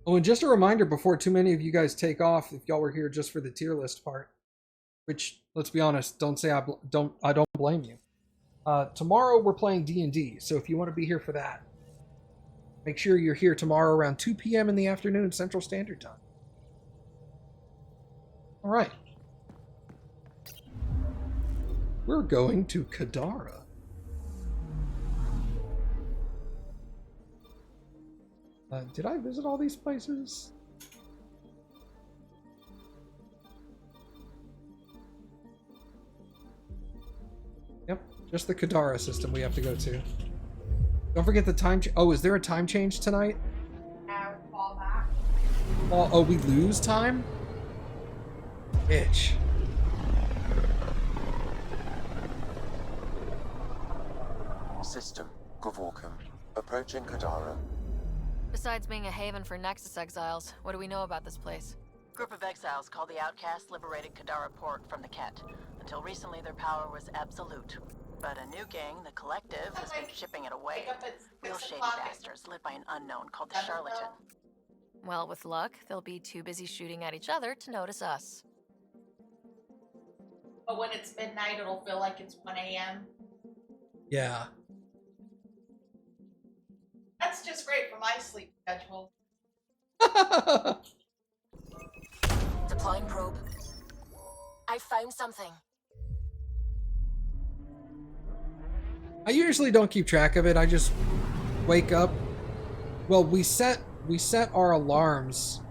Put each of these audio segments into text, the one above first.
Oh, and just a reminder before too many of you guys take off, if y'all were here just for the tier list part, which, let's be honest, don't say I don't blame you. Tomorrow we're playing D&D, so if you want to be here for that, make sure you're here tomorrow around 2 p.m. in the afternoon Central Standard Time. All right. We're going to Kadara. Did I visit all these places? Yep, just the Kadara system we have to go to. Don't forget the time. Oh, is there a time change tonight? Now fall back. Oh, we lose time? Bitch. System, Gavorkum. Approaching Kadara. Besides being a haven for Nexus exiles, what do we know about this place? Group of exiles called the Outcasts liberated Kadara Port from the Ket. Until recently, their power was absolute. But a new gang, the Collective, has been shipping it away. Real shady bastards led by an unknown called the Charlatan. Well, with luck, they'll be too busy shooting at each other to notice us. But when it's midnight, it'll feel like it's 1 a.m. Yeah. That's just great for my sleep schedule. Deploying probe. I found something. I usually don't keep track of it. I just wake up. Well, we set our alarms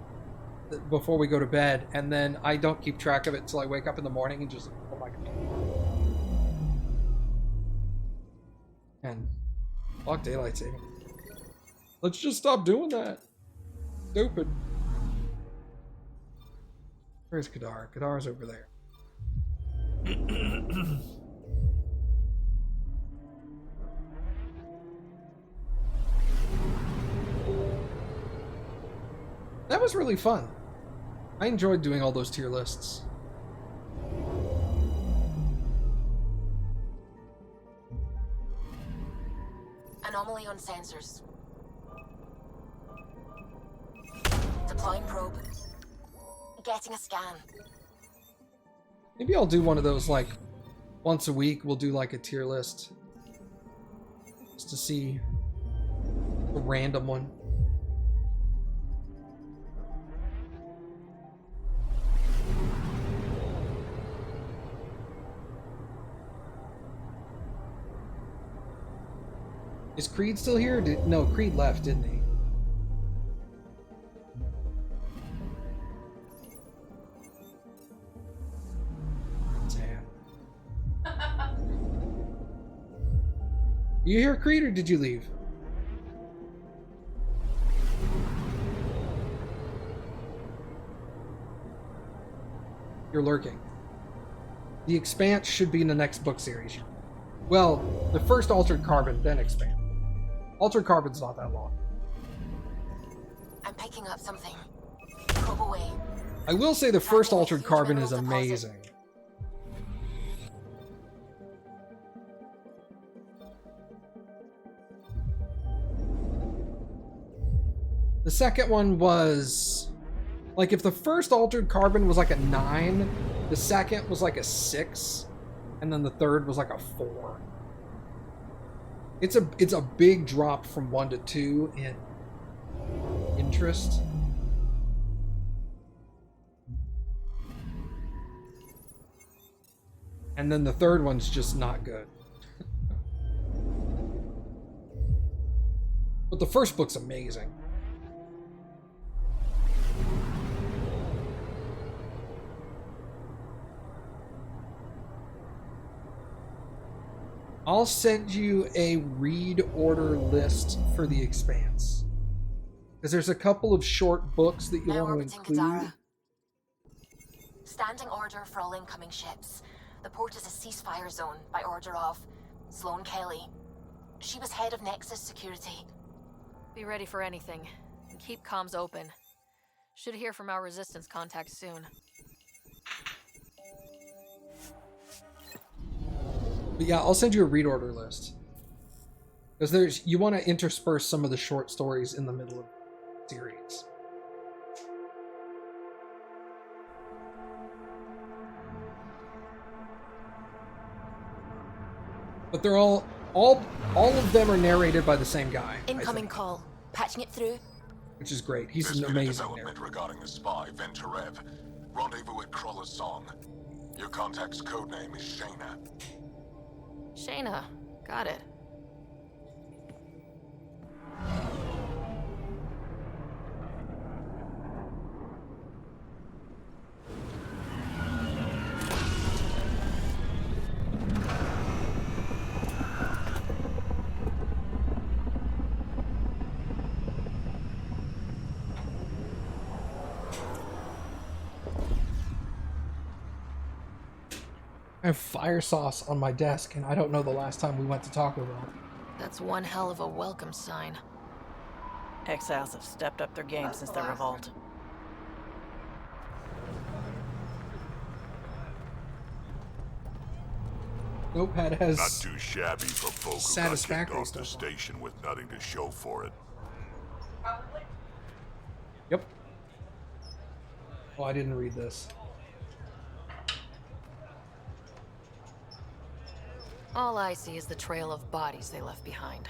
before we go to bed, and then I don't keep track of it until I wake up in the morning and just, oh my god. And fuck daylight saving. Let's just stop doing that. Stupid. Where's Kadar? Kadar's over there. That was really fun. I enjoyed doing all those tier lists. Anomaly on sensors. Deploying probe. Getting a scan. Maybe I'll do one of those, like, once a week. We'll do, like, a tier list. Just to see a random one. Is Creed still here? No, Creed left, didn't he? You hear Creed, or did you leave? You're lurking. The Expanse should be in the next book series. Well, the first Altered Carbon, then Expand. Altered Carbon's not that long. I'm picking up something. Probe away. I will say the first Altered Carbon is amazing. The second one was, like, if the first Altered Carbon was like a 9, the second was like a 6, and then the third was like a 4. It's a big drop from 1 to 2 in interest. And then the third one's just not good. But the first book's amazing. I'll send you a read order list for The Expanse. Because there's a couple of short books that you want to include. Kadara. Standing order for all incoming ships. The port is a ceasefire zone by order of Sloane Kelly. She was head of Nexus security. Be ready for anything. And keep comms open. Should hear from our resistance contacts soon. But yeah, I'll send you a read order list. Because you want to intersperse some of the short stories in the middle of the series. But they're all of them are narrated by the same guy. I Incoming think, call. Patching it through. which is great. He's There's an been a amazing development narrator. regarding the spy, Venturev. Rendezvous at Kruller's Song. Your contact's codename is Shayna. Shayna. Got it. I have fire sauce on my desk, and I don't know the last time we went to Taco Bell. That's one hell of a welcome sign. Exiles have stepped up their game since their revolt. Notepad has Not too shabby for folk who got kicked satisfactory off the stuff on it. station with nothing to show for it. Yep. Oh, I didn't read this. All I see is the trail of bodies they left behind.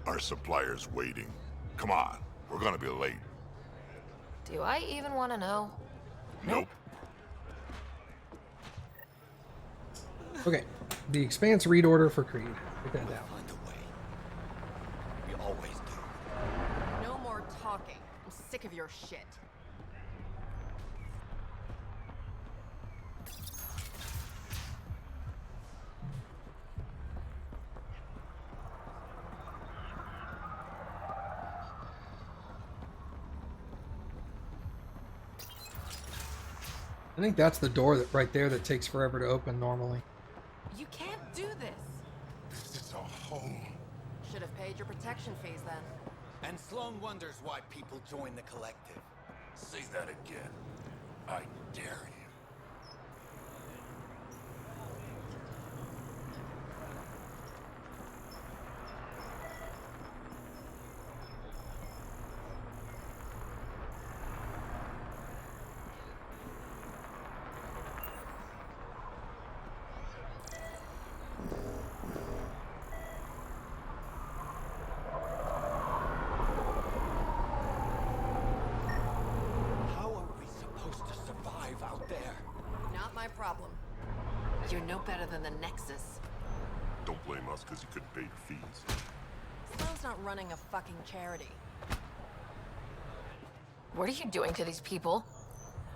Our supplier's waiting. Come on, we're gonna be late. Do I even want to know? Nope. Okay, the Expanse read order for Creed. Get that down. Find a way. We always do. No more talking. I'm sick of your shit. I think that's the door that right there that takes forever to open normally. You can't do this. This is a home. Should have paid your protection fees then. And Sloan wonders why people join the collective. Say that again. I dare you. How are we supposed to survive out there? Not my problem. You're no better than the Nexus. Don't blame us because you couldn't pay your fees. Sloan's not running a fucking charity. What are you doing to these people?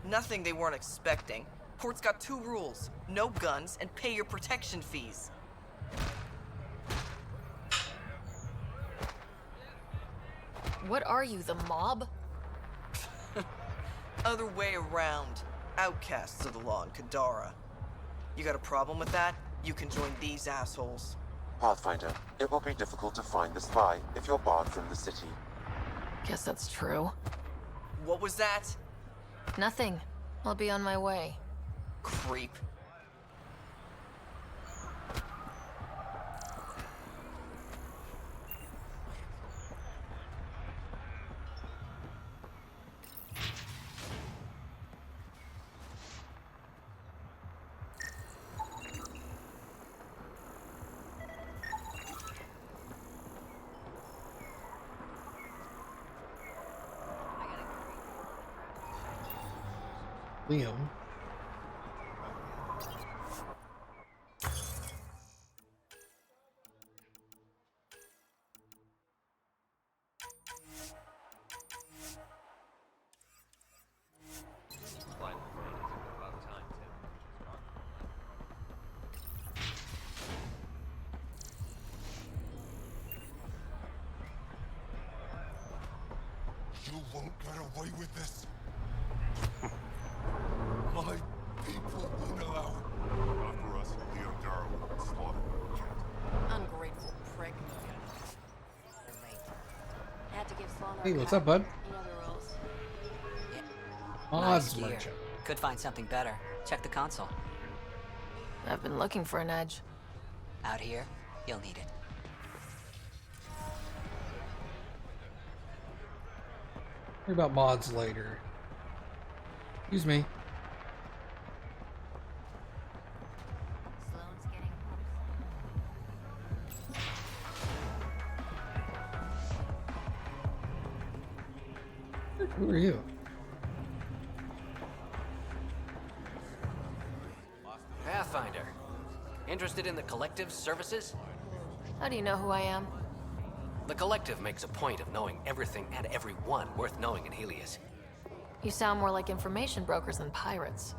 Nothing they weren't expecting. Port's got 2 rules. No guns and pay your protection fees. What are you, the mob? Other way around. Outcasts of the law in Kadara. You got a problem with that? You can join these assholes. Pathfinder, it will be difficult to find the spy if you're barred from the city. Guess that's true. What was that? Nothing. I'll be on my way. Creep. Liam. You won't get away with this. My people won't allow it. Not for us, Leon Darrow will slaughter the cat. Ungrateful prick. Had to give Sloan Hey, what's up, bud? You know the rules. Odds gear. merchant. Could find something better. Check the console. I've been looking for an edge. Out here, you'll need it. Worry about mods later. Excuse me. Sloan's Who are you? Pathfinder. Interested in the Collective's services? How do you know who I am? The Collective makes a point of knowing everything and everyone worth knowing in Helios. You sound more like information brokers than pirates.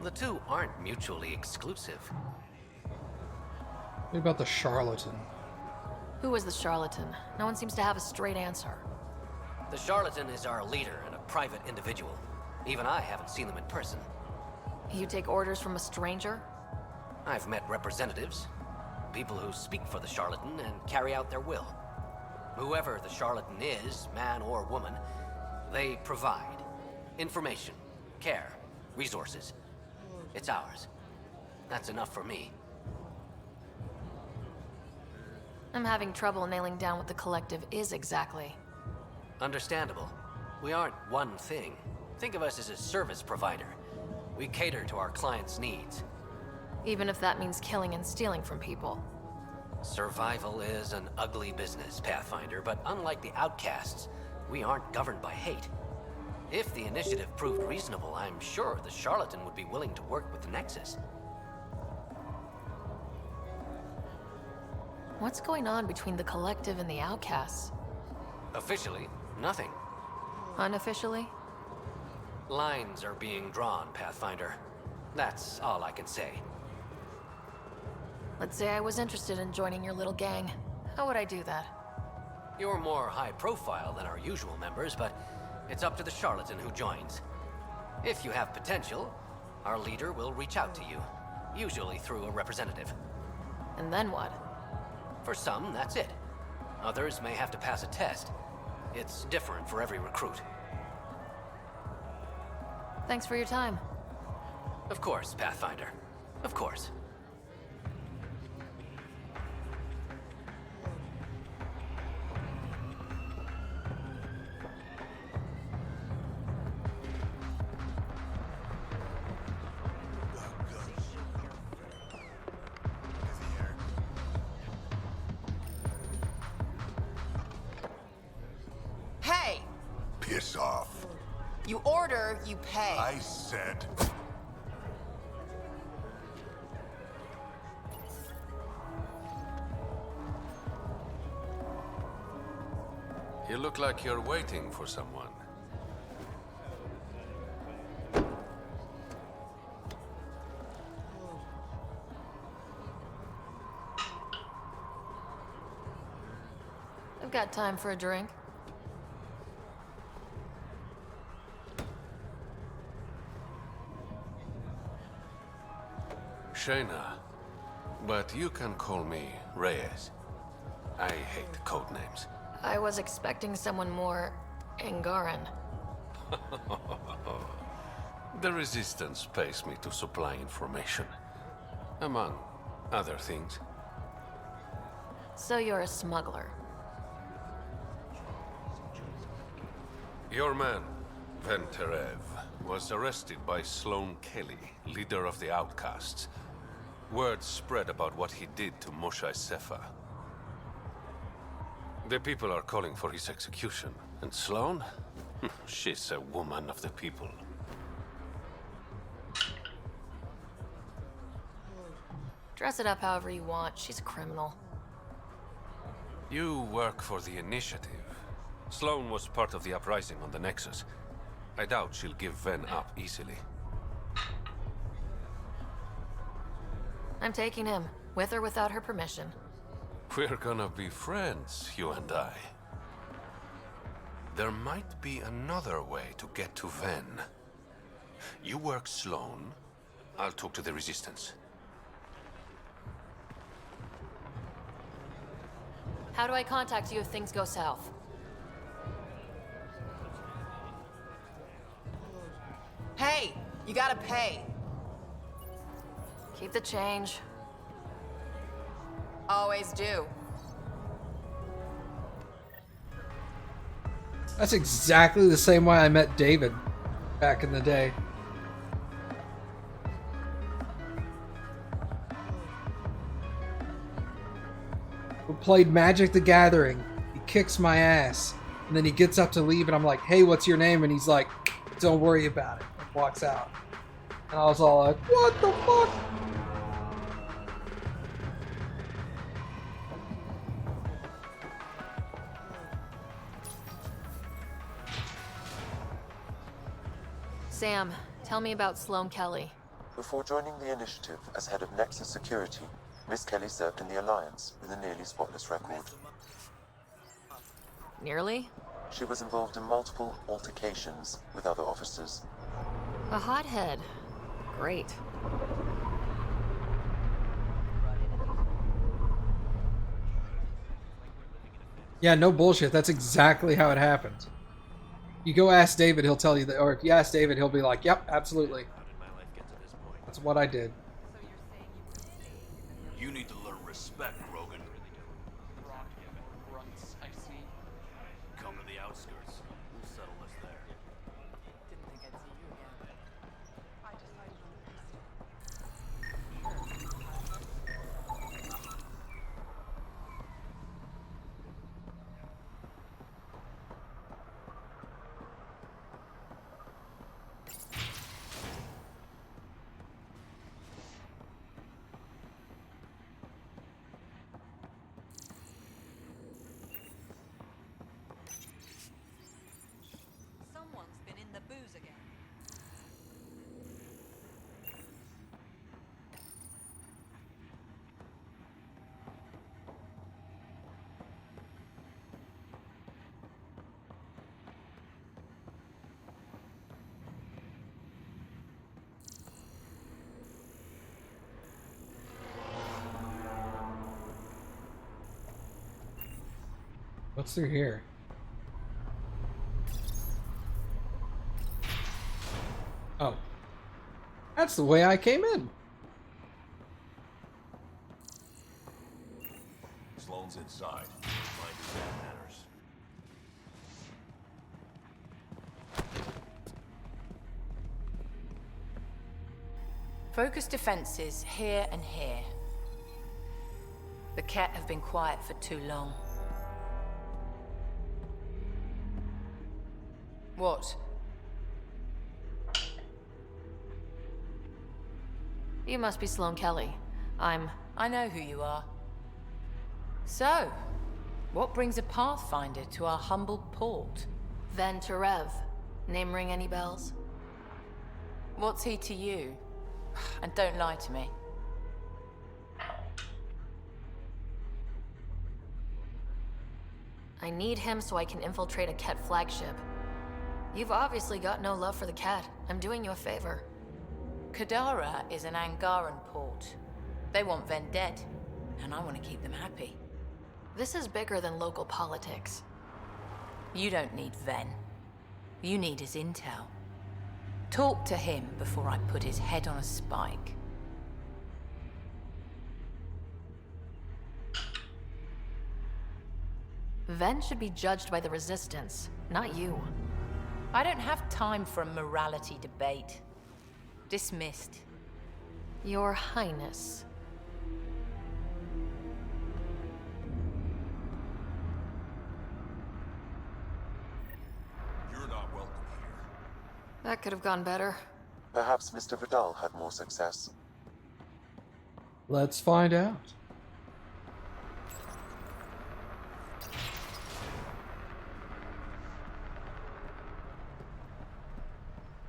The two aren't mutually exclusive. What about the charlatan? Who is the charlatan? No one seems to have a straight answer. The charlatan is our leader and a private individual. Even I haven't seen them in person. You take orders from a stranger? I've met representatives, people who speak for the charlatan and carry out their will. Whoever the charlatan is, man or woman, they provide information, care, resources. It's ours. That's enough for me. I'm having trouble nailing down what the Collective is exactly. Understandable. We aren't one thing. Think of us as a service provider. We cater to our clients' needs. Even if that means killing and stealing from people. Survival is an ugly business, Pathfinder, but unlike the outcasts, we aren't governed by hate. If the initiative proved reasonable, I'm sure the charlatan would be willing to work with the Nexus. What's going on between the Collective and the outcasts? Officially, nothing. Unofficially? Lines are being drawn, Pathfinder. That's all I can say. Let's say I was interested in joining your little gang. How would I do that? You're more high profile than our usual members, but it's up to the charlatan who joins. If you have potential, our leader will reach out to you, usually through a representative. And then what? For some, that's it. Others may have to pass a test. It's different for every recruit. Thanks for your time. Of course, Pathfinder. Of course. Hey! Piss off. You order, you pay. I said. You look like you're waiting for someone. I've got time for a drink. Shayna, but you can call me Reyes. I hate code names. I was expecting someone more Angaran. The Resistance pays me to supply information, among other things. So you're a smuggler. Your man, Venterev, was arrested by Sloane Kelly, leader of the Outcasts. Word spread about what he did to Moshe Sefa. The people are calling for his execution. And Sloane? She's a woman of the people. Dress it up however you want. She's a criminal. You work for the Initiative. Sloane was part of the uprising on the Nexus. I doubt she'll give Ven up easily. I'm taking him, with or without her permission. We're gonna be friends, you and I. There might be another way to get to Ven. You work Sloane, I'll talk to the Resistance. How do I contact you if things go south? Hey! You gotta pay. Keep the change. Always do. That's exactly the same way I met David back in the day. We played Magic the Gathering. He kicks my ass. And then he gets up to leave, and I'm like, hey, what's your name? And he's like, don't worry about it. And walks out. And I was all like, what the fuck? Sam, tell me about Sloane Kelly. Before joining the initiative as head of Nexus Security, Miss Kelly served in the Alliance with a nearly spotless record. Nearly? She was involved in multiple altercations with other officers. A hothead. Great. Yeah, no bullshit. That's exactly how it happened. You go ask David, he'll tell you that. Or if you ask David, he'll be like, yep, absolutely. That's what I did. You need to learn respect, Rogan. Come to the outskirts. We'll settle this there. Didn't think I'd see you again. Someone's been in the booze again. What's through here? Oh. That's the way I came in. Sloane's inside. Mind his damn manners. Focus defenses here and here. The cat have been quiet for too long. What? You must be Sloane Kelly. I know who you are. So, what brings a Pathfinder to our humble port? Ven Terev. Name ring any bells? What's he to you? And don't lie to me. I need him so I can infiltrate a Ket flagship. You've obviously got no love for the Ket. I'm doing you a favor. Kadara is an Angaran port. They want Ven dead, and I want to keep them happy. This is bigger than local politics. You don't need Ven. You need his intel. Talk to him before I put his head on a spike. Ven should be judged by the Resistance, not you. I don't have time for a morality debate. Dismissed. Your Highness. You're not welcome here. That could have gone better. Perhaps Mr. Vidal had more success. Let's find out.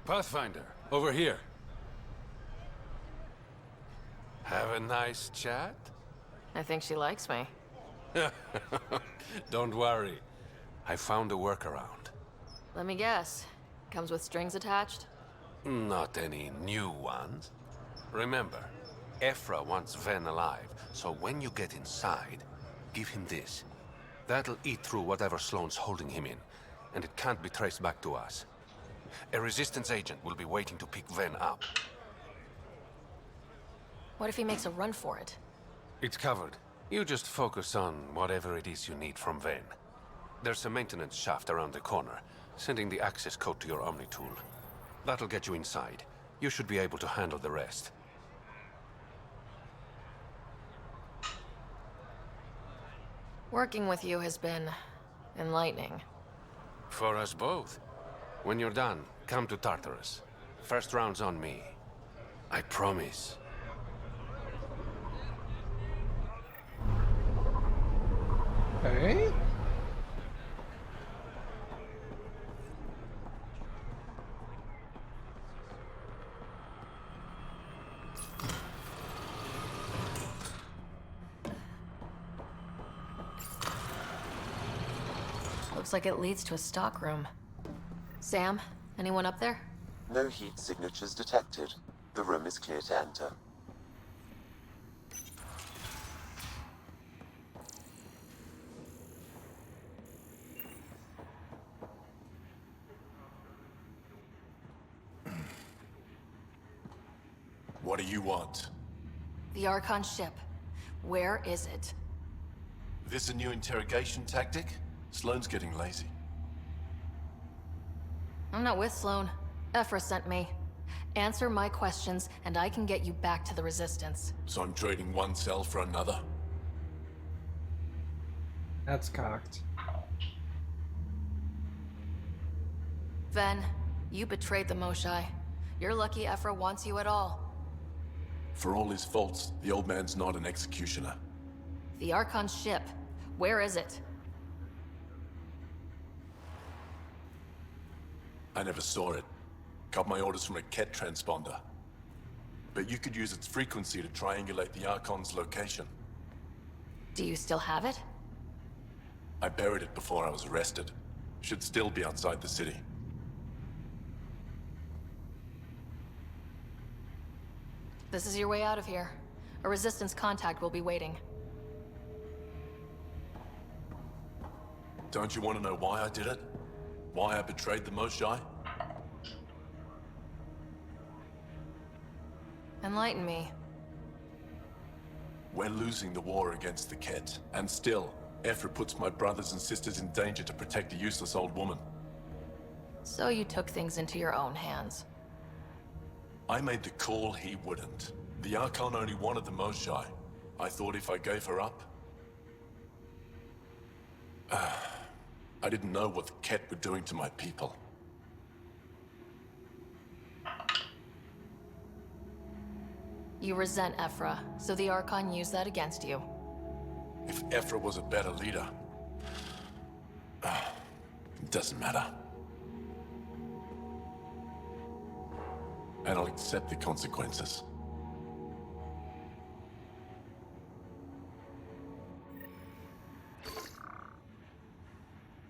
Pathfinder, over here. Have a nice chat? I think she likes me. Don't worry. I found a workaround. Let me guess. Comes with strings attached? Not any new ones. Remember, Ephra wants Ven alive, so when you get inside, give him this. That'll eat through whatever Sloane's holding him in, and it can't be traced back to us. A Resistance agent will be waiting to pick Ven up. What if he makes a run for it? It's covered. You just focus on whatever it is you need from Ven. There's a maintenance shaft around the corner, sending the access code to your Omni tool. That'll get you inside. You should be able to handle the rest. Working with you has been enlightening. For us both. When you're done, come to Tartarus. First round's on me. I promise. Okay. Looks like it leads to a stockroom. Sam, anyone up there? No heat signatures detected. The room is clear to enter. What do you want? The Archon ship. Where is it? This a new interrogation tactic? Sloane's getting lazy. I'm not with Sloane. Ephra sent me. Answer my questions, and I can get you back to the Resistance. So I'm trading one cell for another? That's cocked. Ven, you betrayed the Moshae. You're lucky Ephra wants you at all. For all his faults, the old man's not an executioner. The Archon ship. Where is it? I never saw it. Got my orders from a Ket transponder. But you could use its frequency to triangulate the Archon's location. Do you still have it? I buried it before I was arrested. Should still be outside the city. This is your way out of here. A Resistance contact will be waiting. Don't you want to know why I did it? Why I betrayed the Moshae? Enlighten me. We're losing the war against the Ket, and still, Ephra puts my brothers and sisters in danger to protect a useless old woman. So you took things into your own hands. I made the call he wouldn't. The Archon only wanted the Moshae. I thought if I gave her up... I didn't know what the Ket were doing to my people. You resent Ephra, so the Archon used that against you. If Ephra was a better leader... it doesn't matter. And I'll accept the consequences.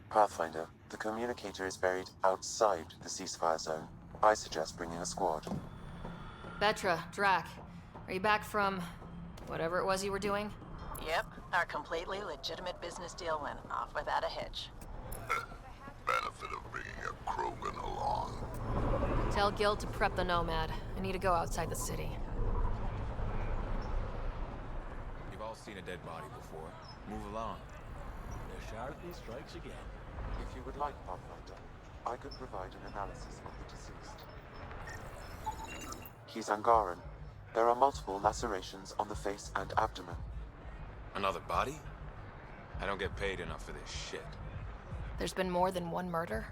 Pathfinder, the communicator is buried outside the ceasefire zone. I suggest bringing a squad. Vetra, Drac, are you back from whatever it was you were doing? Yep, our completely legitimate business deal went off without a hitch. Benefit of bringing a Krogan along. Tell Gil to prep the Nomad. I need to go outside the city. You've all seen a dead body before. Move along. The Charlatan strikes again. If you would like, Pathfinder, I could provide an analysis of the deceased. He's Angaran. There are multiple lacerations on the face and abdomen. Another body? I don't get paid enough for this shit. There's been more than one murder?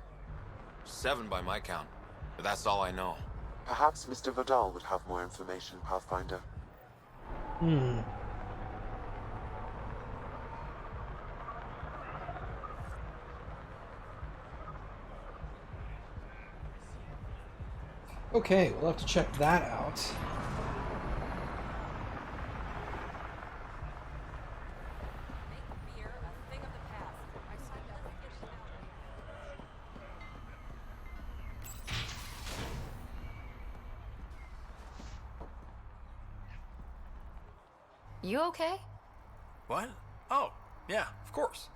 7 by my count, but that's all I know. Perhaps Mr. Vidal would have more information, Pathfinder. Okay, we'll have to check that out. You okay? What? Oh, yeah, of course.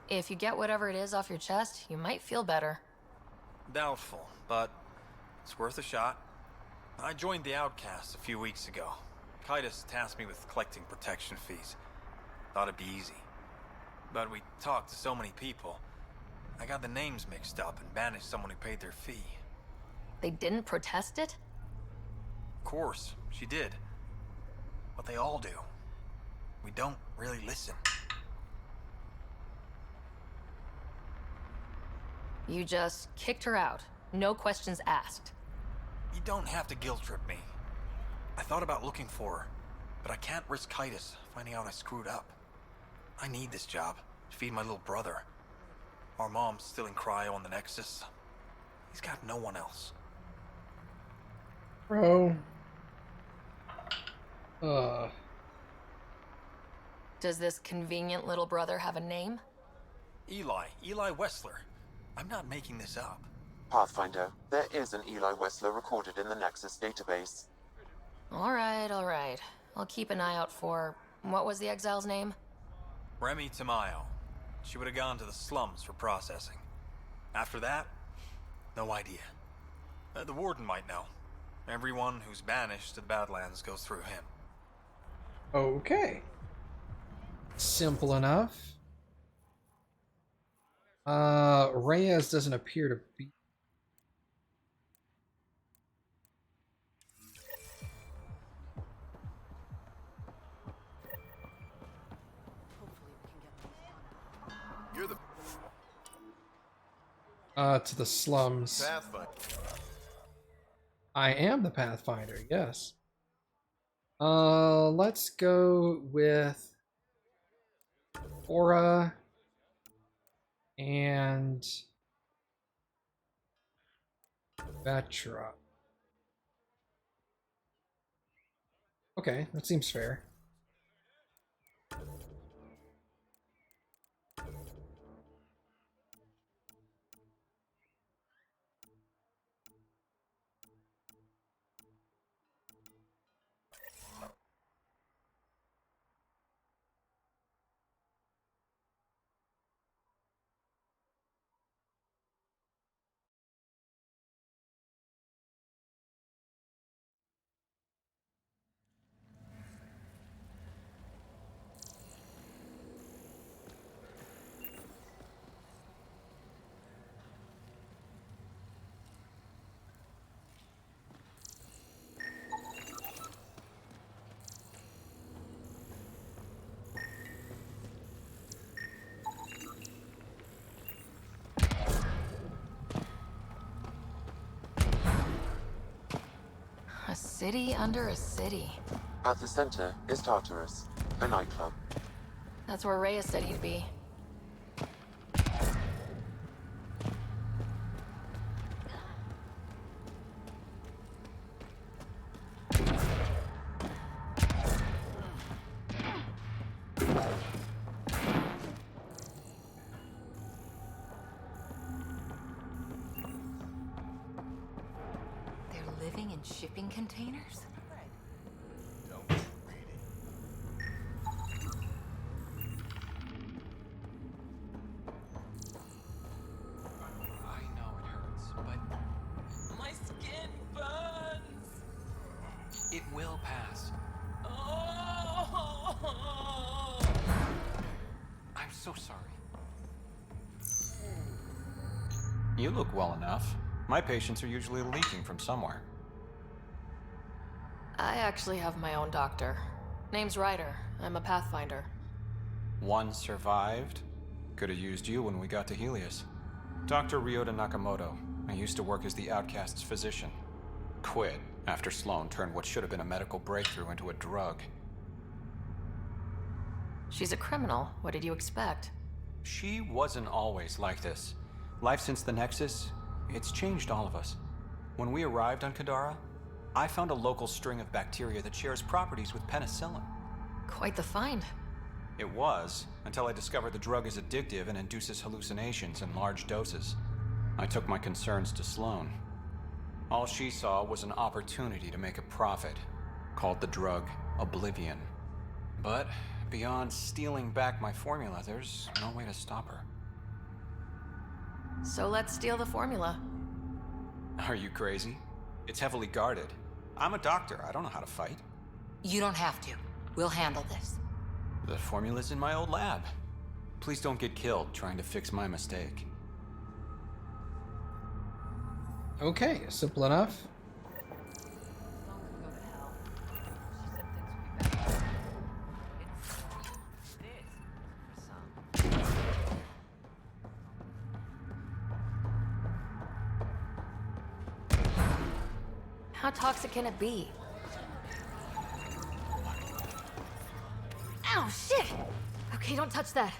If you get whatever it is off your chest, you might feel better. Doubtful, but it's worth a shot. I joined the Outcasts a few weeks ago. Titus tasked me with collecting protection fees. Thought it'd be easy. But we talked to so many people. I got the names mixed up and banished someone who paid their fee. They didn't protest it? Of course, she did. But they all do. We don't really listen. You just kicked her out. No questions asked. You don't have to guilt trip me. I thought about looking for her, but I can't risk Titus finding out I screwed up. I need this job to feed my little brother. Our mom's still in cryo on the Nexus. He's got no one else. Bro. Does this convenient little brother have a name? Eli Wessler. I'm not making this up. Pathfinder, there is an Eli Wessler recorded in the Nexus database. All right. I'll keep an eye out for... What was the exile's name? Remy Tamayo. She would have gone to the slums for processing. After that, no idea. The warden might know. Everyone who's banished to the Badlands goes through him. Okay. Simple enough. Reyes doesn't appear to be... You're the to the slums. Pathfinder. I am the Pathfinder, yes. Let's go with Aura and Vetra. Okay, that seems fair. A city under a city. At the center is Tartarus, a nightclub. That's where Reyes said he'd be. They're living in shipping containers? I know it hurts, but my skin burns. It will pass. Oh! I'm so sorry. You look well enough. My patients are usually leaking from somewhere. I actually have my own doctor. Name's Ryder. I'm a Pathfinder. One survived. Could have used you when we got to Helios. Dr. Ryota Nakamoto. I used to work as the Outcast's physician. Quit after Sloan turned what should have been a medical breakthrough into a drug. She's a criminal. What did you expect? She wasn't always like this. Life since the Nexus, it's changed all of us. When we arrived on Kadara, I found a local string of bacteria that shares properties with penicillin. Quite the find. It was, until I discovered the drug is addictive and induces hallucinations in large doses. I took my concerns to Sloan. All she saw was an opportunity to make a profit, called the drug Oblivion. But beyond stealing back my formula, there's no way to stop her. So let's steal the formula. Are you crazy? It's heavily guarded. I'm a doctor. I don't know how to fight. You don't have to. We'll handle this. The formula's in my old lab. Please don't get killed trying to fix my mistake. Okay, simple enough. How toxic can it be? Ow, shit! Okay, don't touch that.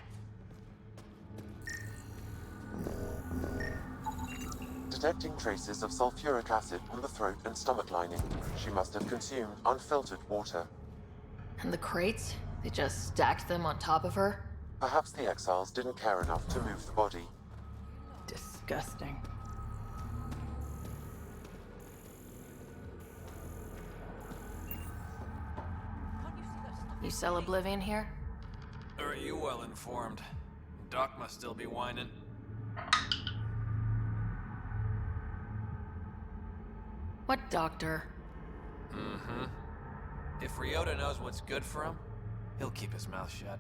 Detecting traces of sulfuric acid on the throat and stomach lining. She must have consumed unfiltered water. And the crates? They just stacked them on top of her? Perhaps the exiles didn't care enough to move the body. Disgusting. You sell Oblivion here? Or are you well informed? Doc must still be whining. What doctor? Mm-hmm. If Ryota knows what's good for him, he'll keep his mouth shut.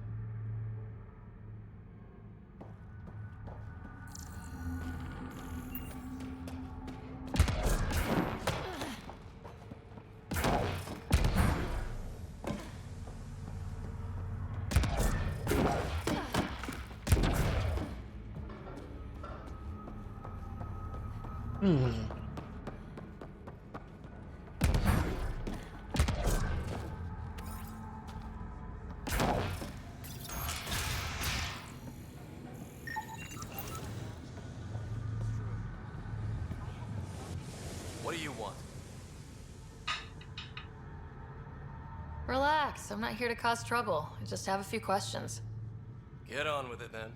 What do you want? Relax, I'm not here to cause trouble. I just have a few questions. Get on with it then.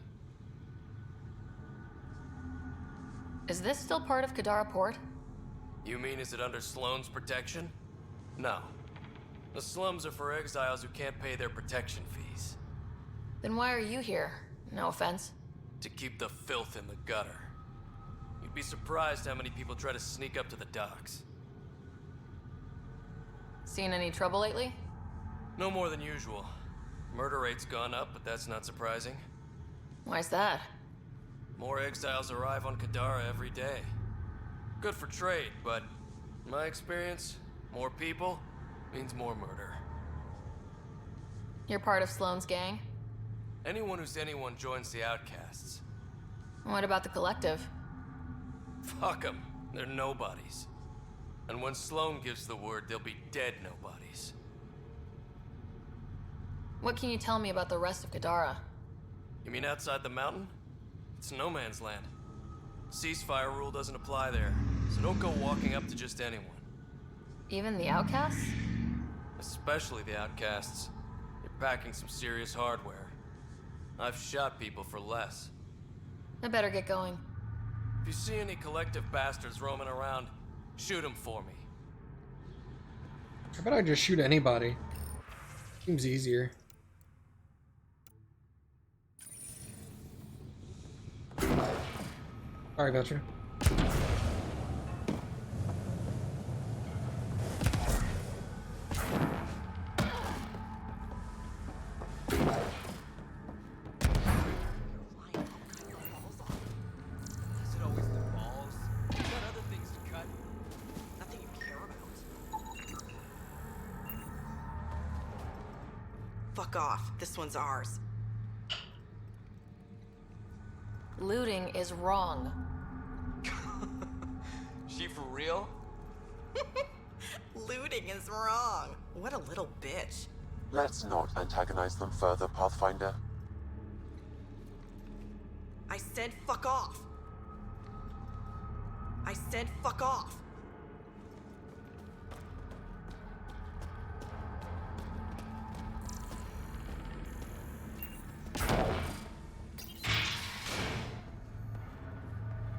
Is this still part of Kadara Port? You mean is it under Sloane's protection? No. The slums are for exiles who can't pay their protection fees. Then why are you here? No offense. To keep the filth in the gutter. You'd be surprised how many people try to sneak up to the docks. Seen any trouble lately? No more than usual. Murder rate's gone up, but that's not surprising. Why's that? More exiles arrive on Kadara every day. Good for trade, but in my experience, more people means more murder. You're part of Sloane's gang? Anyone who's anyone joins the outcasts. What about the collective? Fuck them. They're nobodies. And when Sloane gives the word, they'll be dead nobodies. What can you tell me about the rest of Kadara? You mean outside the mountain? It's no man's land. Ceasefire rule doesn't apply there, so don't go walking up to just anyone. Even the outcasts? Especially the outcasts. You're packing some serious hardware. I've shot people for less. I better get going. If you see any collective bastards roaming around, shoot them for me. How about I just shoot anybody? Seems easier. Sorry, Veteran. Fuck off. This one's ours. Looting is wrong. She for real? Looting is wrong. What a little bitch. Let's not antagonize them further, Pathfinder. I said fuck off. I said fuck off.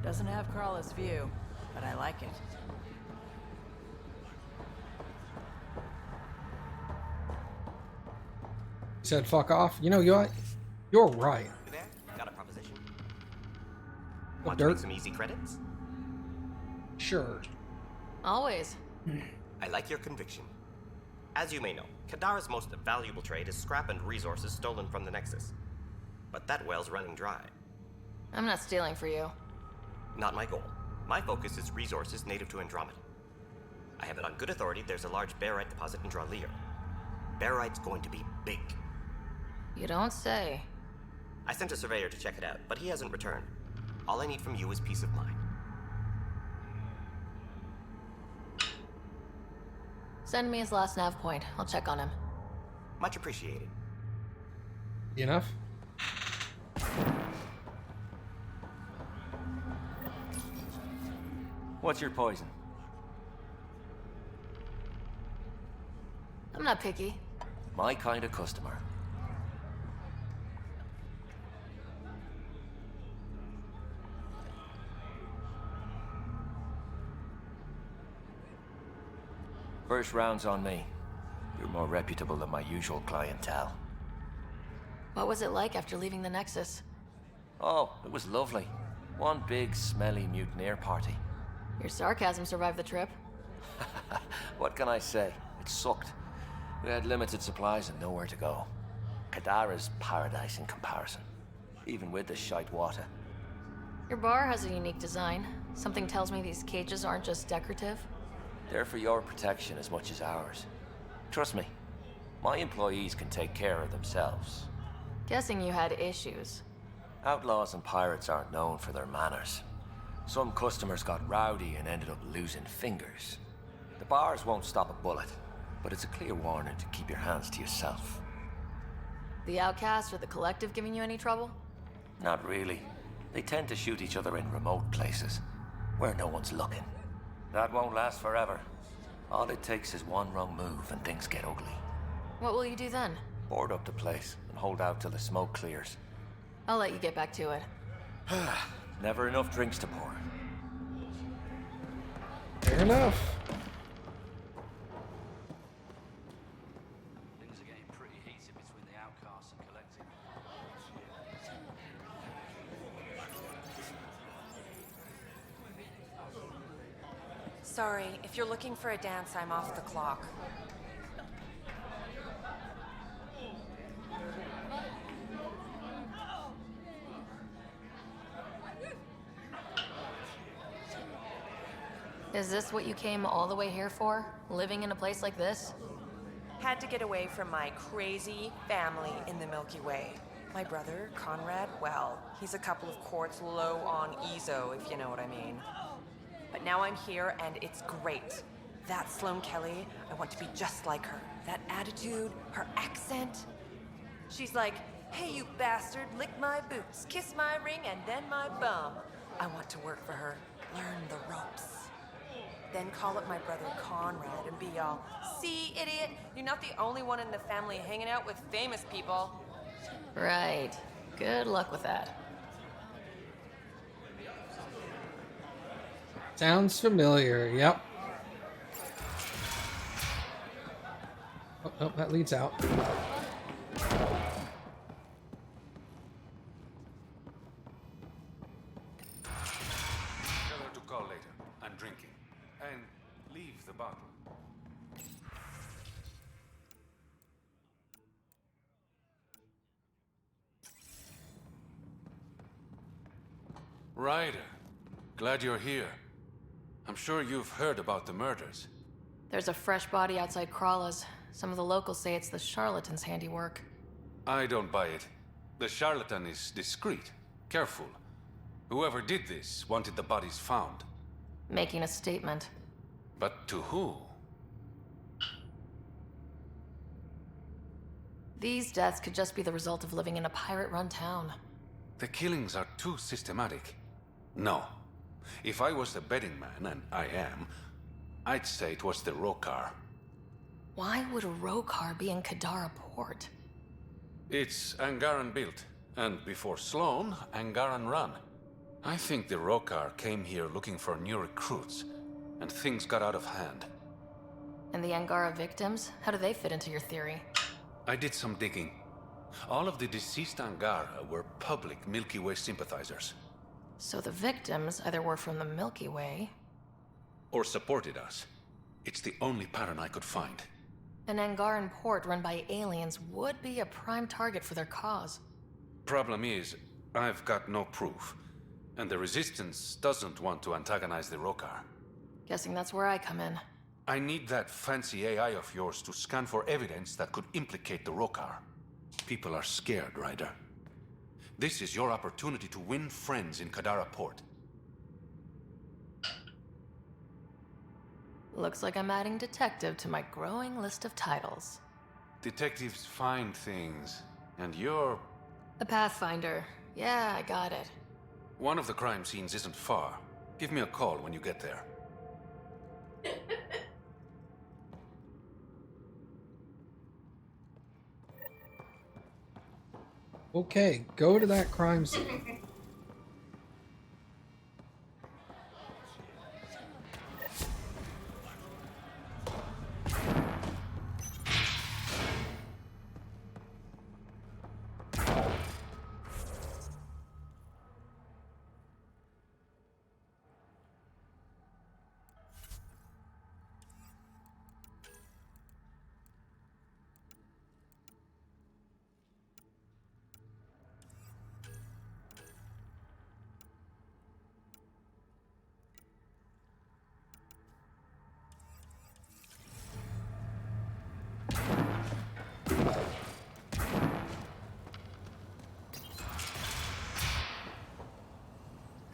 Doesn't have Crawler's view, but I like it. You said fuck off? You know, you're right. You there? Got a proposition. What, Want dirt? to make some easy credits? Sure. Always. I like your conviction. As you may know, Kadara's most valuable trade is scrap and resources stolen from the Nexus. But that well's running dry. I'm not stealing for you. Not my goal. My focus is resources native to Andromeda. I have it on good authority there's a large barite deposit in Dralier. Barite's going to be big. You don't say. I sent a surveyor to check it out, but he hasn't returned. All I need from you is peace of mind. Send me his last nav point. I'll check on him. Much appreciated. Enough? What's your poison? I'm not picky. My kind of customer. First round's on me. You're more reputable than my usual clientele. What was it like after leaving the Nexus? Oh, it was lovely. One big, smelly mutineer party. Your sarcasm survived the trip. What can I say? It sucked. We had limited supplies and nowhere to go. Kadara's paradise in comparison, even with the shite water. Your bar has a unique design. Something tells me these cages aren't just decorative. They're for your protection as much as ours. Trust me, my employees can take care of themselves. Guessing you had issues. Outlaws and pirates aren't known for their manners. Some customers got rowdy and ended up losing fingers. The bars won't stop a bullet, but it's a clear warning to keep your hands to yourself. The Outcast or the Collective giving you any trouble? Not really. They tend to shoot each other in remote places, where no one's looking. That won't last forever. All it takes is one wrong move and things get ugly. What will you do then? Board up the place and hold out till the smoke clears. I'll let you get back to it. Never enough drinks to pour. Fair enough. Things are getting pretty heated between the Outcasts and Collective. Sorry, if you're looking for a dance, I'm off the clock. Is this what you came all the way here for? Living in a place like this? Had to get away from my crazy family in the Milky Way. My brother, Conrad, well, he's a couple of quarts low on EZO, if you know what I mean. But now I'm here, and it's great. That Sloane Kelly, I want to be just like her. That attitude, her accent. She's like, hey, you bastard, lick my boots, kiss my ring, and then my bum. I want to work for her, learn the ropes. Then call up my brother Conrad and be all, see, idiot, you're not the only one in the family hanging out with famous people. Right. Good luck with that. Sounds familiar, yep. Oh, that leads out. Tell her to call later. I'm drinking. And leave the bottle. Ryder, glad you're here. I'm sure you've heard about the murders. There's a fresh body outside Crawla's. Some of the locals say it's the charlatan's handiwork. I don't buy it. The charlatan is discreet, careful. Whoever did this wanted the bodies found. Making a statement. But to who? These deaths could just be the result of living in a pirate-run town. The killings are too systematic. No. If I was the betting man, and I am, I'd say it was the Rokar. Why would a Rokar be in Kadara port? It's Angaran built, and before Sloane, Angaran run. I think the Rokar came here looking for new recruits, and things got out of hand. And the Angara victims? How do they fit into your theory? I did some digging. All of the deceased Angara were public Milky Way sympathizers. So the victims either were from the Milky Way... or supported us. It's the only pattern I could find. An Angaran port run by aliens would be a prime target for their cause. Problem is, I've got no proof. And the Resistance doesn't want to antagonize the Rokar. Guessing that's where I come in. I need that fancy AI of yours to scan for evidence that could implicate the Rokar. People are scared, Ryder. This is your opportunity to win friends in Kadara Port. Looks like I'm adding detective to my growing list of titles. Detectives find things, and you're... A pathfinder. Yeah, I got it. One of the crime scenes isn't far. Give me a call when you get there. Okay, go to that crime scene.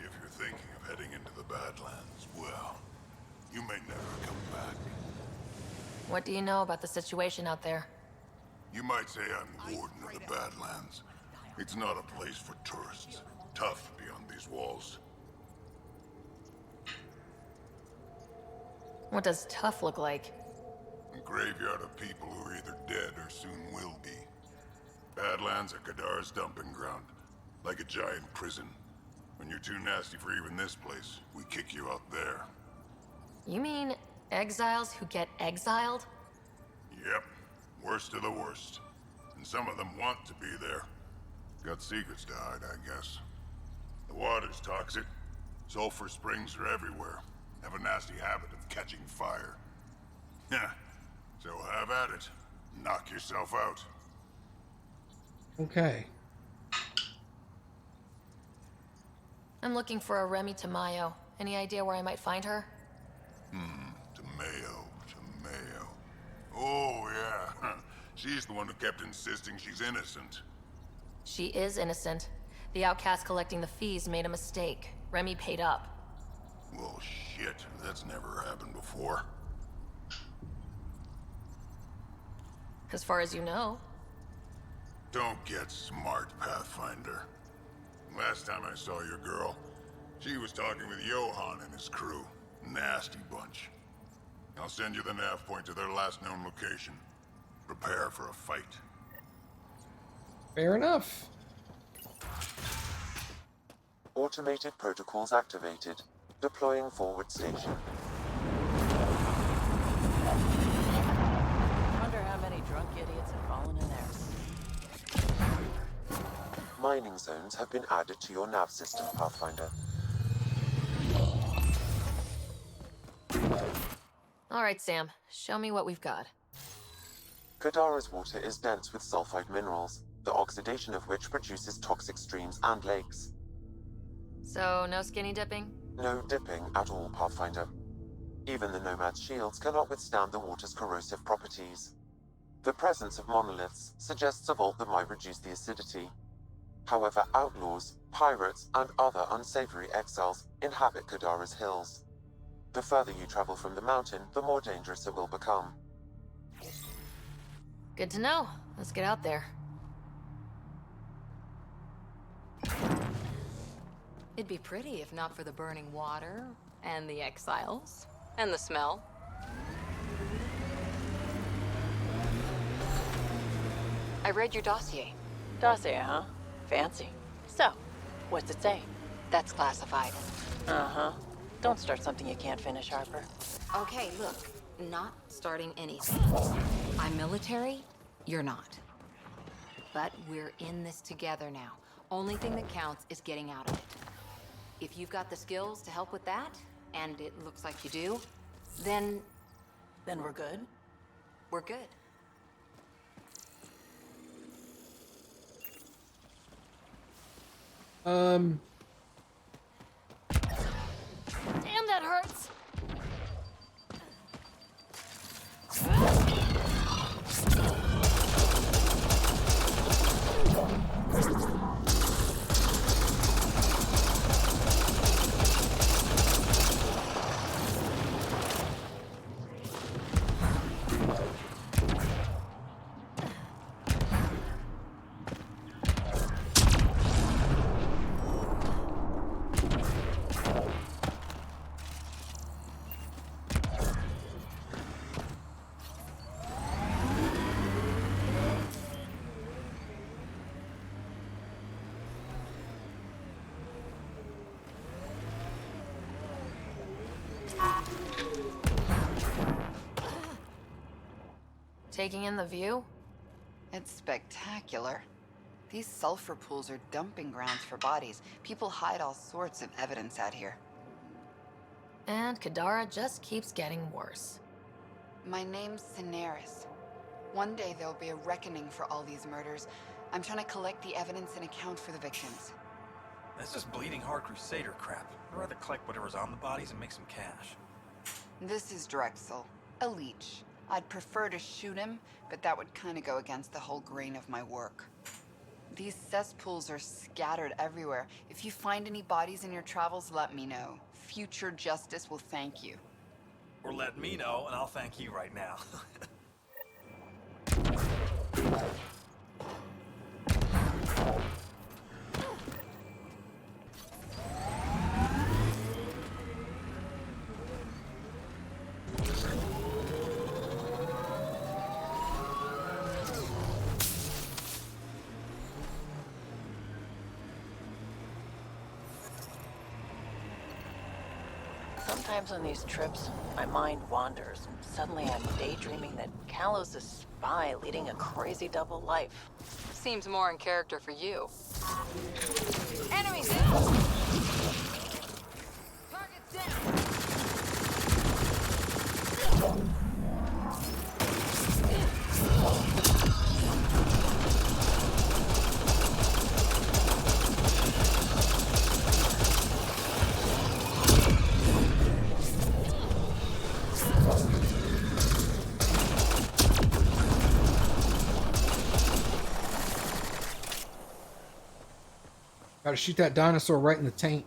If you're thinking of heading into the Badlands, well, you may never come back. What do you know about the situation out there? You might say I'm warden of the Badlands. It's not a place for tourists. Tough beyond these walls. What does tough look like? A graveyard of people who are either dead or soon will be. Badlands are Kadara's dumping ground. Like a giant prison. When you're too nasty for even this place, we kick you out there. You mean exiles who get exiled? Yep. Worst of the worst. And some of them want to be there. Got secrets to hide, I guess. The water's toxic. Sulfur springs are everywhere. Have a nasty habit of catching fire. Yeah. So have at it. Knock yourself out. Okay. I'm looking for a Remy Tamayo. Any idea where I might find her? Tamayo. Oh, yeah. She's the one who kept insisting she's innocent. She is innocent. The outcast collecting the fees made a mistake. Remy paid up. Well, shit. That's never happened before. As far as you know. Don't get smart, Pathfinder. Last time I saw your girl, she was talking with Johan and his crew. Nasty bunch. I'll send you the nav point to their last known location. Prepare for a fight. Fair enough. Automated protocols activated. Deploying forward station. Wonder how many drunk idiots have fallen in there. Mining zones have been added to your nav system, Pathfinder. All right, Sam. Show me what we've got. Kadara's water is dense with sulfide minerals, the oxidation of which produces toxic streams and lakes. So, no skinny dipping? No dipping at all, Pathfinder. Even the Nomad's shields cannot withstand the water's corrosive properties. The presence of monoliths suggests a vault that might reduce the acidity. However, outlaws, pirates, and other unsavory exiles inhabit Kadara's hills. The further you travel from the mountain, the more dangerous it will become. Good to know. Let's get out there. It'd be pretty if not for the burning water, and the exiles, and the smell. I read your dossier. Dossier, huh? Fancy. So, what's it say? That's classified. Uh-huh. Don't start something you can't finish, Harper. Okay, look. Not starting anything. I'm military, you're not. But we're in this together now. Only thing that counts is getting out of it. If you've got the skills to help with that, and it looks like you do, then... Then we're good? We're good. Damn, that hurts! Taking in the view? It's spectacular. These sulfur pools are dumping grounds for bodies. People hide all sorts of evidence out here. And Kadara just keeps getting worse. My name's Cineris. One day there'll be a reckoning for all these murders. I'm trying to collect the evidence and account for the victims. That's just bleeding heart crusader crap. I'd rather collect whatever's on the bodies and make some cash. This is Drexel, a leech. I'd prefer to shoot him, but that would kind of go against the whole grain of my work. These cesspools are scattered everywhere. If you find any bodies in your travels, let me know. Future justice will thank you. Or let me know, and I'll thank you right now. Sometimes on these trips, my mind wanders, and suddenly I'm daydreaming that Callow's a spy leading a crazy double life. Seems more in character for you. Enemies! Target's down! Gotta shoot that dinosaur right in the taint.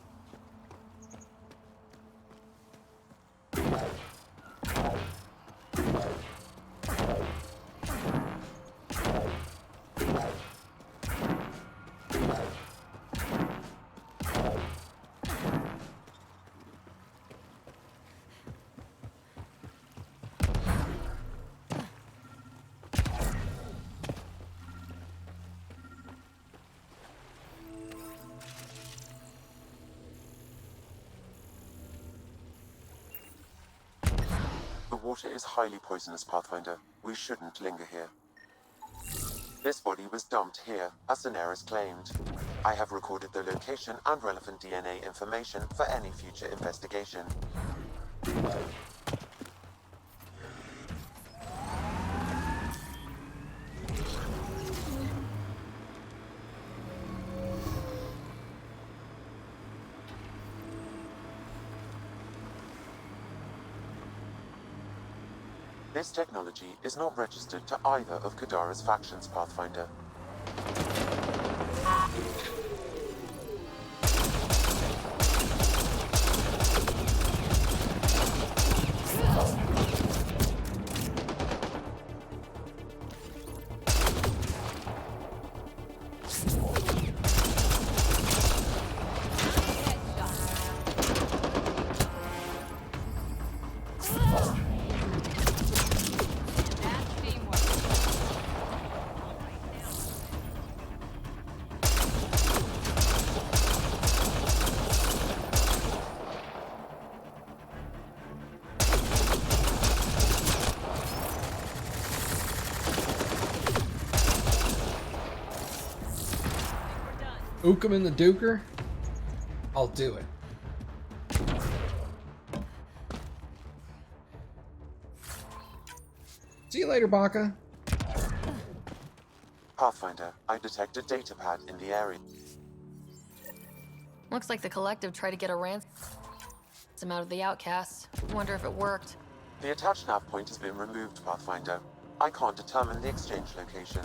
The water is highly poisonous, Pathfinder. We shouldn't linger here. This body was dumped here, as Cineris claimed. I have recorded the location and relevant DNA information for any future investigation. This technology is not registered to either of Kadara's factions, Pathfinder. Ookum and the Duker? I'll do it. See you later, Baka. Pathfinder, I detect a data pad in the area. Looks like the Collective tried to get a ransom out of the outcasts. Wonder if it worked. The attached nav point has been removed, Pathfinder. I can't determine the exchange location.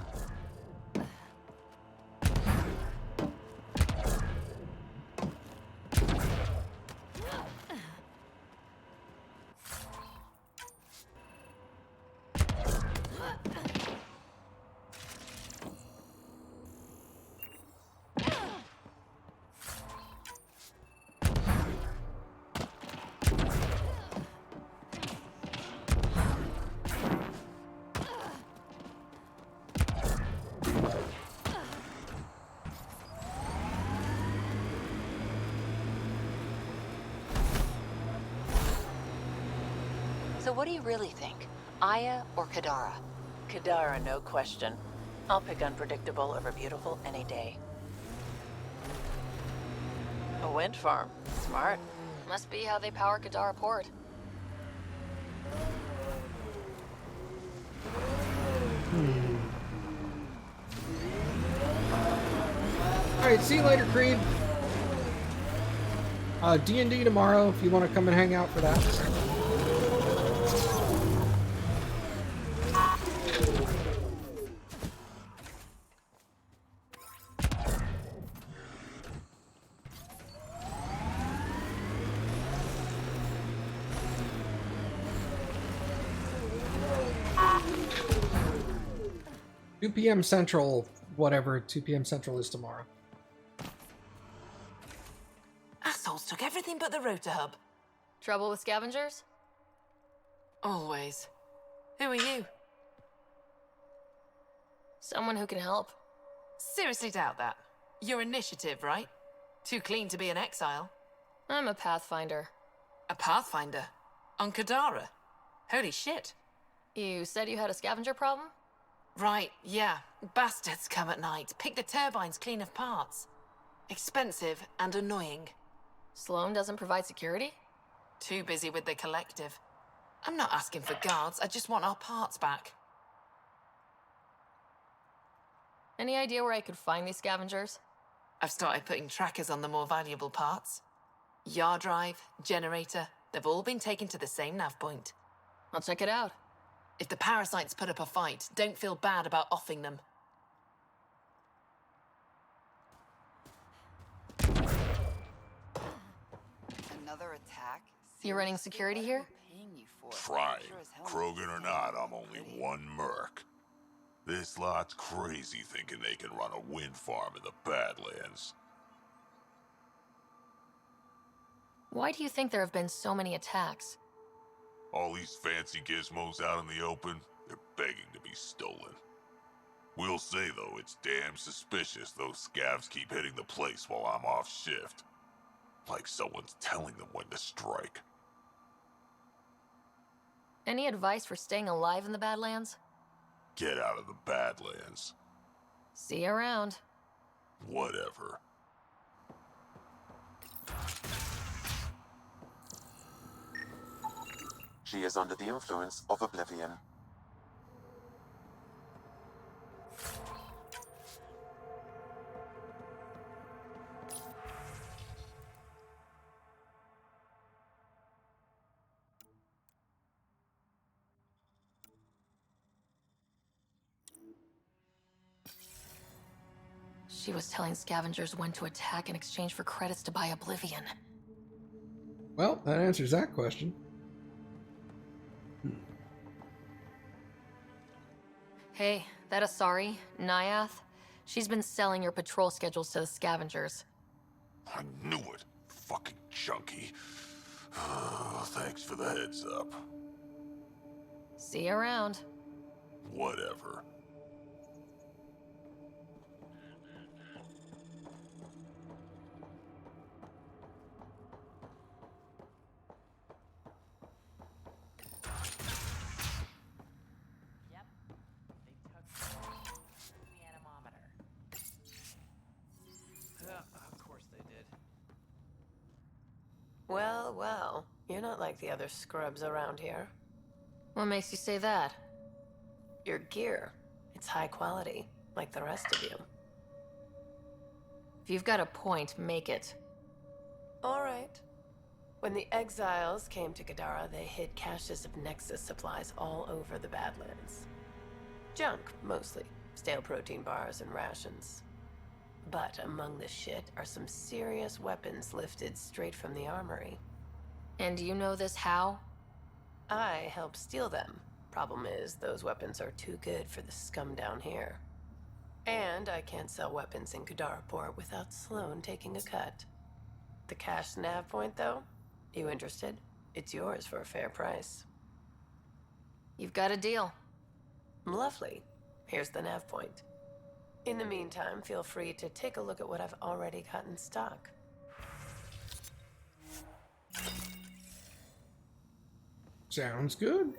So what do you really think? Aya or Kadara? Kadara, no question. I'll pick unpredictable over beautiful any day. A wind farm. Smart. Must be how they power Kadara Port. Alright, see you later, Creed. D&D tomorrow if you want to come and hang out for that. 2 p.m. Central, whatever 2 p.m. Central is tomorrow. Assholes took everything but the rotor hub. Trouble with scavengers? Always. Who are you? Someone who can help. Seriously doubt that. Your initiative, right? Too clean to be an exile. I'm a Pathfinder. A Pathfinder? On Kadara? Holy shit. You said you had a scavenger problem? Right, yeah. Bastards come at night, pick the turbines clean of parts. Expensive and annoying. Sloan doesn't provide security? Too busy with the collective. I'm not asking for guards, I just want our parts back. Any idea where I could find these scavengers? I've started putting trackers on the more valuable parts. Yard drive, generator, they've all been taken to the same nav point. I'll check it out. If the parasites put up a fight, don't feel bad about offing them. Another attack? You're running security here? Trying. Krogan or not, I'm only one merc. This lot's crazy thinking they can run a wind farm in the Badlands. Why do you think there have been so many attacks? All these fancy gizmos out in the open, they're begging to be stolen. We'll say, though, it's damn suspicious those scavs keep hitting the place while I'm off shift. Like someone's telling them when to strike. Any advice for staying alive in the Badlands? Get out of the Badlands. See you around. Whatever. She is under the influence of oblivion. She was telling scavengers when to attack in exchange for credits to buy Oblivion. Well, that answers that question. Hey, that Asari, Nyath, she's been selling your patrol schedules to the scavengers. I knew it. Fucking junkie. Thanks for the heads up. See you around. Whatever. Well, well, you're not like the other scrubs around here. What makes you say that? Your gear. It's high quality, like the rest of you. If you've got a point, make it. All right. When the exiles came to Kadara, they hid caches of Nexus supplies all over the Badlands. Junk, mostly. Stale protein bars and rations. But among the shit are some serious weapons lifted straight from the armory. And you know this how? I helped steal them. Problem is, those weapons are too good for the scum down here. And I can't sell weapons in Kadara Port without Sloan taking a cut. The cash nav point, though? You interested? It's yours for a fair price. You've got a deal. Lovely. Here's the nav point. In the meantime, feel free to take a look at what I've already got in stock. Sounds good.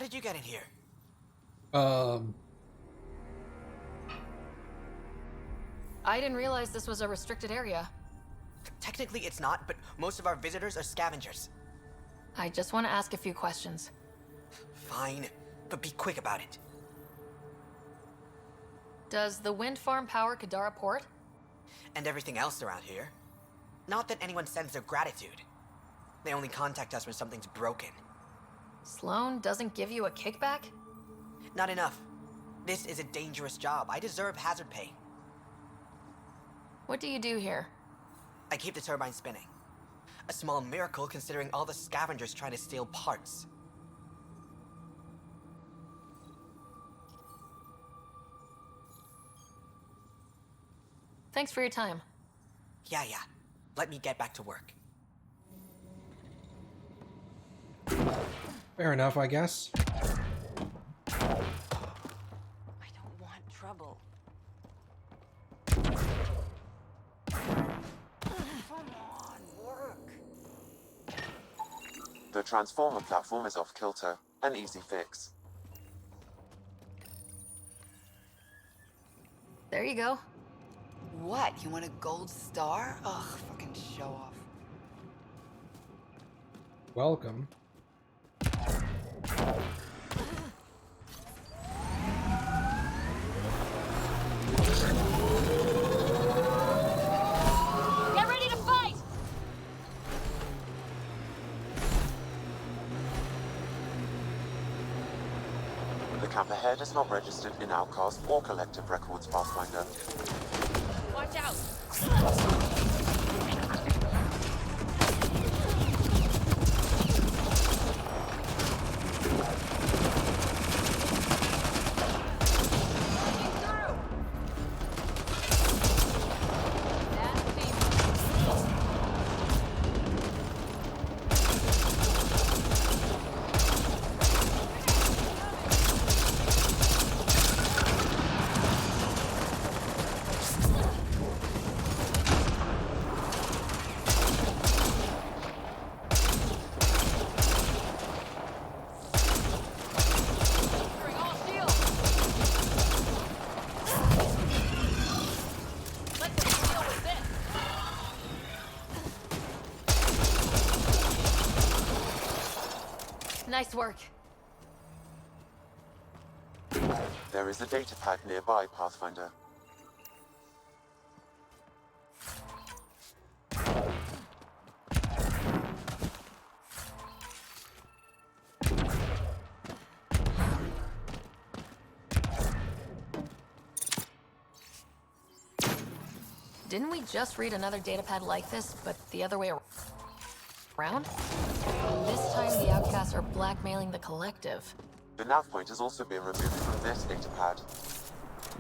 How did you get in here? I didn't realize this was a restricted area. Technically it's not, but most of our visitors are scavengers. I just want to ask a few questions. Fine, but be quick about it. Does the wind farm power Kadara Port? And everything else around here. Not that anyone sends their gratitude. They only contact us when something's broken. Sloan doesn't give you a kickback? Not enough. This is a dangerous job. I deserve hazard pay. What do you do here? I keep the turbine spinning. A small miracle considering all the scavengers trying to steal parts. Thanks for your time. Yeah. Let me get back to work. Fair enough, I guess. I don't want trouble. Come on, work. The transformer platform is off kilter, an easy fix. There you go. What? You want a gold star? Ugh, fucking show off. Welcome. Get ready to fight! The camp ahead is not registered in Outcast or Collective Records Pathfinder. Watch out! Nice work. There is a data pad nearby, Pathfinder. Didn't we just read another datapad like this, but the other way around? This time the outcasts are blackmailing the collective. The nav point has also been removed from this data pad.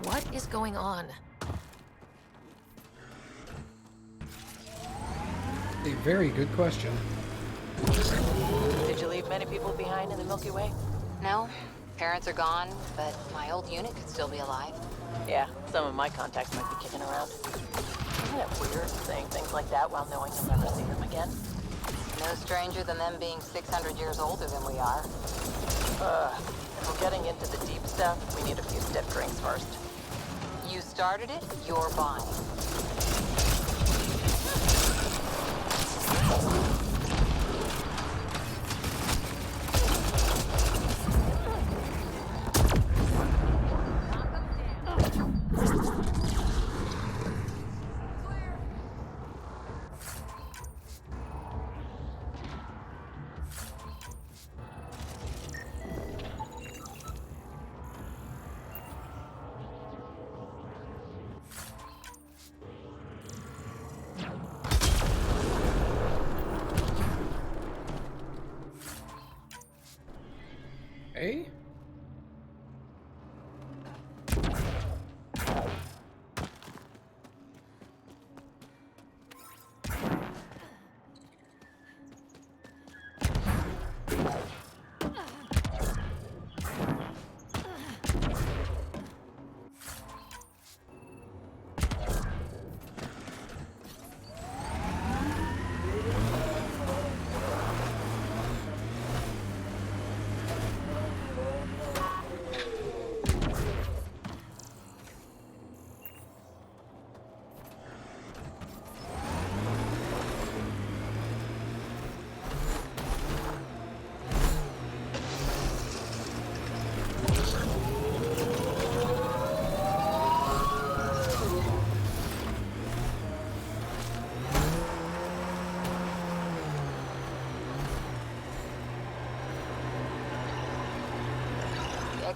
What is going on? A very good question. Did you leave many people behind in the Milky Way? No, parents are gone, but my old unit could still be alive. Yeah, some of my contacts might be kicking around. Isn't it weird saying things like that while knowing you'll never see them again? No stranger than them being 600 years older than we are. If we're getting into the deep stuff, we need a few stiff drinks first. You started it, you're buying.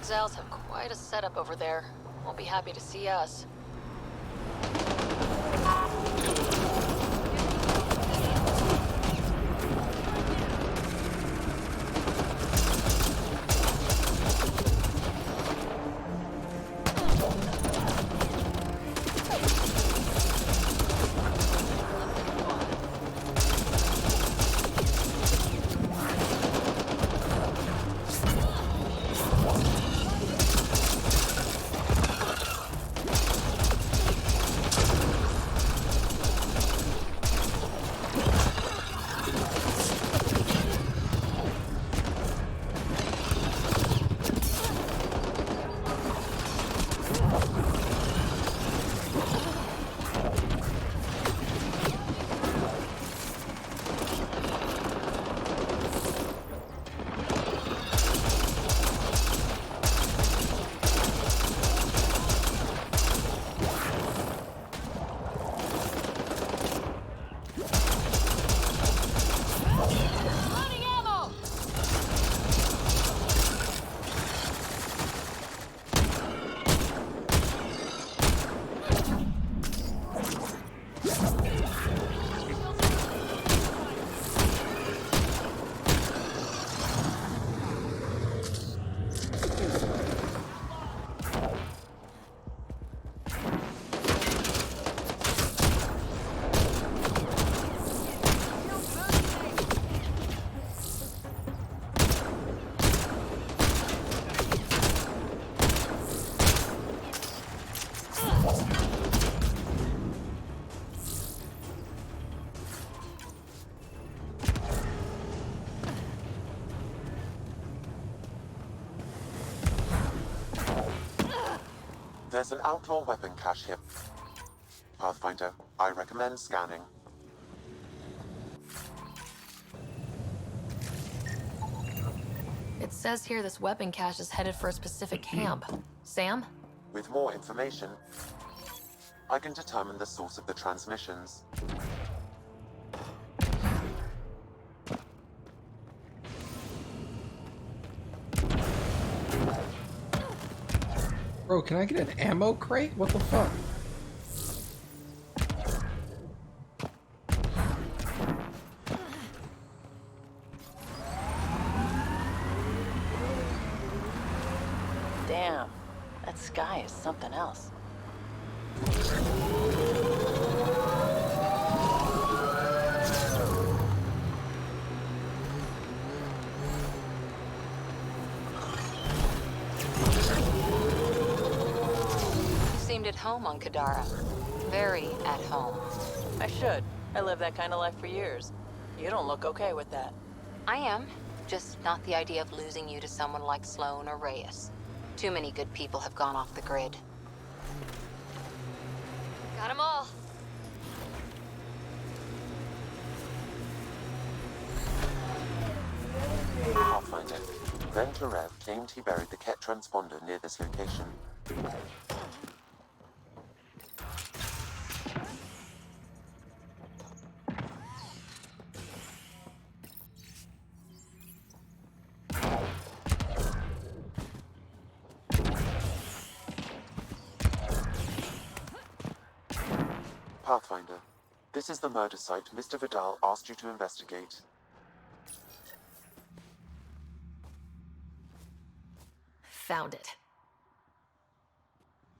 exiles have quite a setup over there. Won't be happy to see us. There's an outlaw weapon cache here. Pathfinder, I recommend scanning. It says here this weapon cache is headed for a specific camp. Sam? With more information, I can determine the source of the transmissions. Bro, can I get an ammo crate? What the fuck? Damn, that sky is something else. Seemed at home on Kadara. Very at home. I should. I lived that kind of life for years. You don't look okay with that. I am. Just not the idea of losing you to someone like Sloan or Reyes. Too many good people have gone off the grid. Got 'em all. Pathfinder, Venturev claimed he buried the Ket transponder near this location. Pathfinder, this is the murder site Mr. Vidal asked you to investigate. Found it.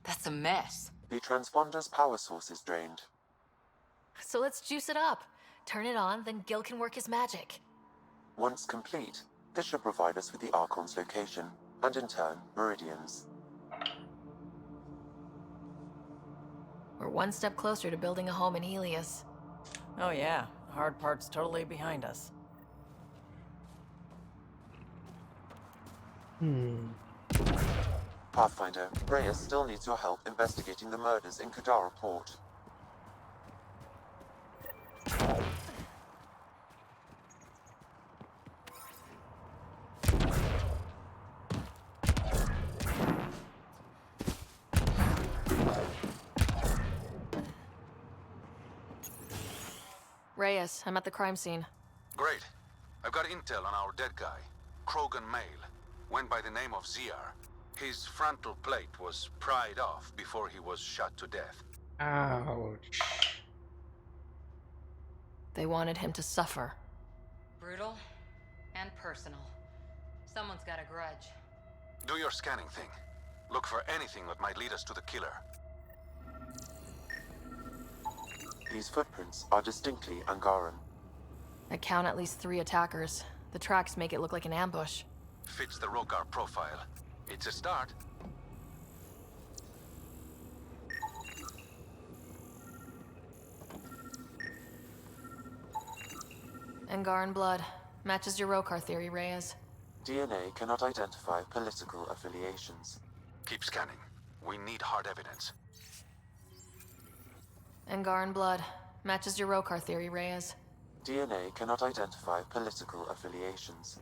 That's a mess. The transponder's power source is drained. So let's juice it up. Turn it on, then Gil can work his magic. Once complete, this should provide us with the Archon's location, and in turn, Meridian's. We're one step closer to building a home in Helios. Oh yeah, the hard part's totally behind us. Pathfinder, Reyes still needs your help investigating the murders in Kadara Port. Reyes, I'm at the crime scene. Great. I've got intel on our dead guy. Krogan male. Went by the name of ZR. His frontal plate was pried off before he was shot to death. Ouch. They wanted him to suffer. Brutal and personal. Someone's got a grudge. Do your scanning thing. Look for anything that might lead us to the killer. These footprints are distinctly Angaran. I count at least 3 attackers. The tracks make it look like an ambush. Fits the Rokar profile. It's a start. Angaran blood. Matches your Rokar theory, Reyes. DNA cannot identify political affiliations. Keep scanning. We need hard evidence. Angaran blood. Matches your Rokar theory, Reyes. DNA cannot identify political affiliations.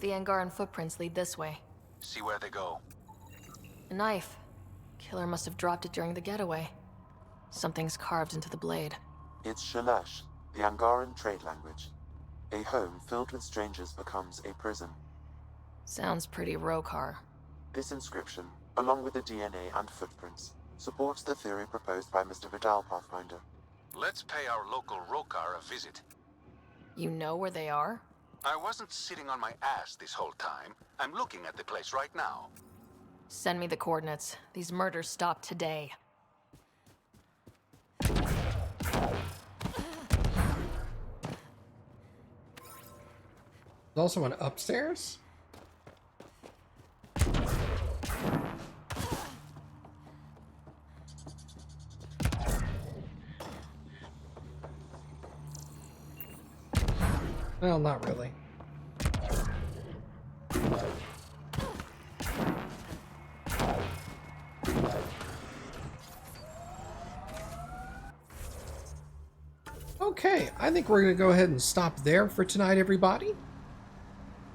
The Angaran footprints lead this way. See where they go. A knife. Killer must have dropped it during the getaway. Something's carved into the blade. It's Shalash, the Angaran trade language. A home filled with strangers becomes a prison. Sounds pretty Rokar. This inscription, along with the DNA and footprints, supports the theory proposed by Mr. Vidal, Pathfinder. Let's pay our local Rokar a visit. You know where they are? I wasn't sitting on my ass this whole time. I'm looking at the place right now. Send me the coordinates. These murders stop today. There's also one upstairs? Well, not really. Okay, I think we're going to go ahead and stop there for tonight, everybody.